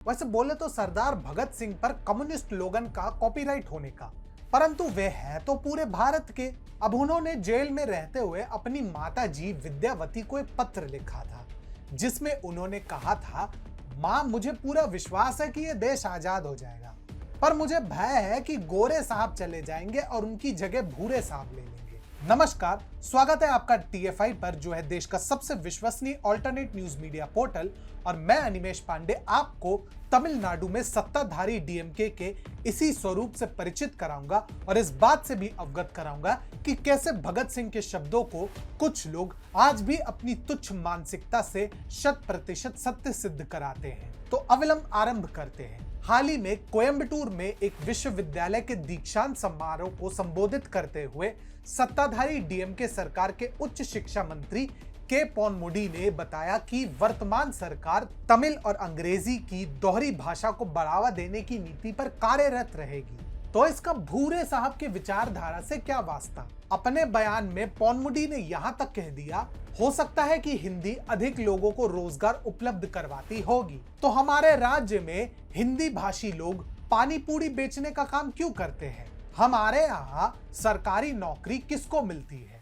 वैसे बोले तो सरदार भगत सिंह पर कम्युनिस्ट लोगन का कॉपीराइट होने का, परंतु वे हैं तो पूरे भारत के। अब उन्होंने जेल में रहते हुए अपनी माता जी विद्यावती को एक पत्र लिखा था, जिसमें उन्होंने कहा था, मां मुझे पूरा विश्वास है कि ये देश आजाद हो जाएगा, पर मुझे भय है कि गोरे साहब चले जाएंगे और उनकी जगह भूरे साहब ले लेंगे। नमस्कार, स्वागत है आपका TFI पर, जो है देश का सबसे विश्वसनीय ऑल्टरनेट न्यूज मीडिया पोर्टल। और मैं अनिमेश पांडे आपको तमिलनाडु में सत्ताधारी DMK के इसी स्वरूप से परिचित कराऊंगा और इस बात से भी अवगत कराऊंगा कि कैसे भगत सिंह के शब्दों को कुछ लोग आज भी अपनी तुच्छ मानसिकता से 100% सत्य सिद्ध कराते हैं। तो अविलंब आरंभ करते हैं। हाल ही में कोयंबटूर में एक विश्वविद्यालय के दीक्षांत समारोह को संबोधित करते हुए सत्ताधारी DMK सरकार के उच्च शिक्षा मंत्री के पोनमुडी ने बताया कि वर्तमान सरकार तमिल और अंग्रेजी की दोहरी भाषा को बढ़ावा देने की नीति पर कार्यरत रहेगी। तो इसका भूरे साहब के विचारधारा से क्या वास्ता? अपने बयान में पोनमुडी ने यहां तक कह दिया, हो सकता है कि हिंदी अधिक लोगों को रोजगार उपलब्ध करवाती होगी, तो हमारे राज्य में हिंदी भाषी लोग पानी पूरी बेचने का काम क्यों करते हैं? हमारे यहाँ सरकारी नौकरी किसको मिलती है?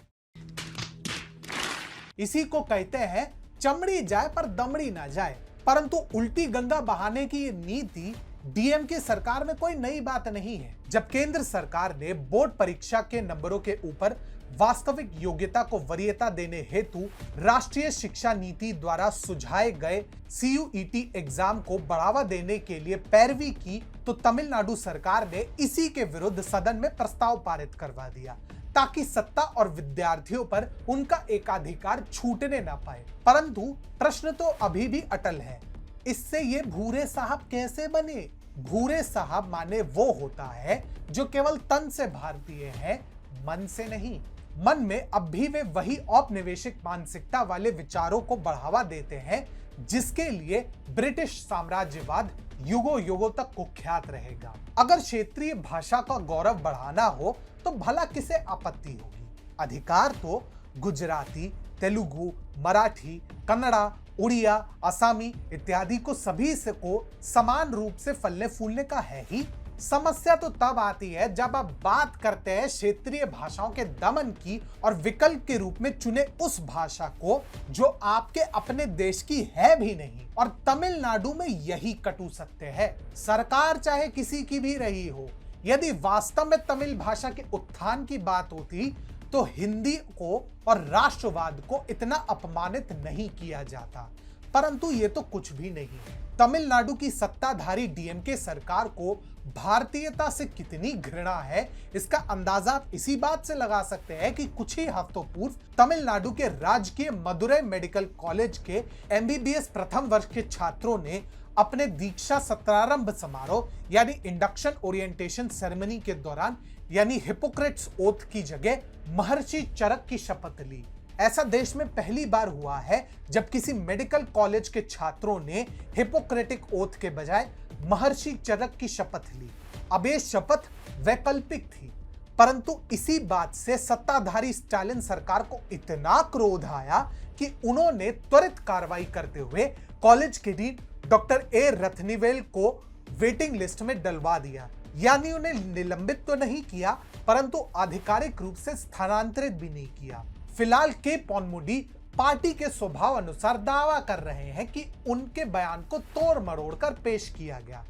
इसी को कहते हैं चमड़ी जाए पर दमड़ी ना जाए। परंतु उल्टी गंगा बहाने की ये नीति DMK सरकार में कोई नई बात नहीं है। जब केंद्र सरकार ने बोर्ड परीक्षा के नंबरों के ऊपर वास्तविक योग्यता को वरीयता देने हेतु राष्ट्रीय शिक्षा नीति द्वारा सुझाए गए CUET एग्जाम को बढ़ावा देने के लिए पैरवी की, तो तमिलनाडु सरकार ने इसी के विरुद्ध सदन में प्रस्ताव पारित करवा दिया, ताकि सत्ता और विद्यार्थियों पर उनका एकाधिकार छूटने ना पाए। परंतु प्रश्न तो अभी भी अटल है, इससे ये भूरे साहब कैसे बने? भूरे साहब माने वो होता है जो केवल तन से भारतीय है, मन से नहीं। मन में अब भी वे वही औपनिवेशिक मानसिकता वाले विचारों को बढ़ावा देते हैं, जिसके लिए ब्रिटिश साम्राज्यवाद युगों युगों तक कुख्यात रहेगा। अगर क्षेत्रीय भाषा का गौरव बढ़ाना हो तो भला किसे आपत्ति होगी? अधिकार तो गुजराती, तेलुगु, मराठी, कन्नड़ा, उड़िया, असामी इत्यादि को सभी से को समान रूप से फलने फूलने का है ही। समस्या तो तब आती है जब आप बात करते हैं क्षेत्रीय भाषाओं के दमन की और विकल्प के रूप में चुने उस भाषा को जो आपके अपने देश की है भी नहीं। और तमिलनाडु में यही कटु सत्य है। सरकार चाहे किसी की भी रही हो, यदि वास्तव में तमिल भाषा के उत्थान की बात होती तो हिंदी को और राष्ट्रवाद को इतना अपमानित नहीं किया जाता। परंतु ये तो कुछ भी नहीं है। तमिलनाडु की सत्ताधारी DMK सरकार को भारतीयता से कितनी घृणा है, इसका अंदाजा आप इसी बात से लगा सकते हैं कि कुछ ही हफ्तों पूर्व तमिलनाडु के राजकीय मदुरै मेडिकल कॉलेज के MBBS प्रथम वर्ष के छात्रों ने अपने दीक्षा सत्रारंभ समारोह यानी इंडक्शन ओरिएंटेशन सेरेमनी के दौरान यानी हिपोक्रेट्स ओथ की जगह महर्षि चरक की शपथ ली। ऐसा देश में पहली बार हुआ है जब किसी मेडिकल कॉलेज के छात्रों ने हिपोक्रेटिक ओथ के बजाय महर्षि चरक की शपथ ली। अब ये शपथ वैकल्पिक थी, परंतु इसी बात से सत्ताधारी स्टालिन सरकार को इतना क्रोध आया कि उन्होंने त्वरित कार्रवाई करते हुए कॉलेज के डीन डॉक्टर A रत्नीवेल को वेटिंग लिस्ट में डलवा दिया। यानी उन्हें निलंबित तो नहीं किया, परंतु आधिकारिक रूप से स्थानांतरित भी नहीं किया। फिलहाल के पोनमुडी पार्टी के स्वभाव अनुसार दावा कर रहे हैं कि उनके बयान को तोड़ मरोड़ कर पेश किया गया,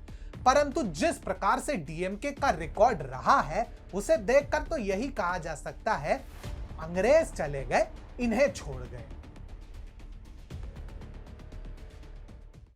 परंतु जिस प्रकार से DMK का रिकॉर्ड रहा है उसे देखकर तो यही कहा जा सकता है, अंग्रेज चले गए, इन्हें छोड़ गए।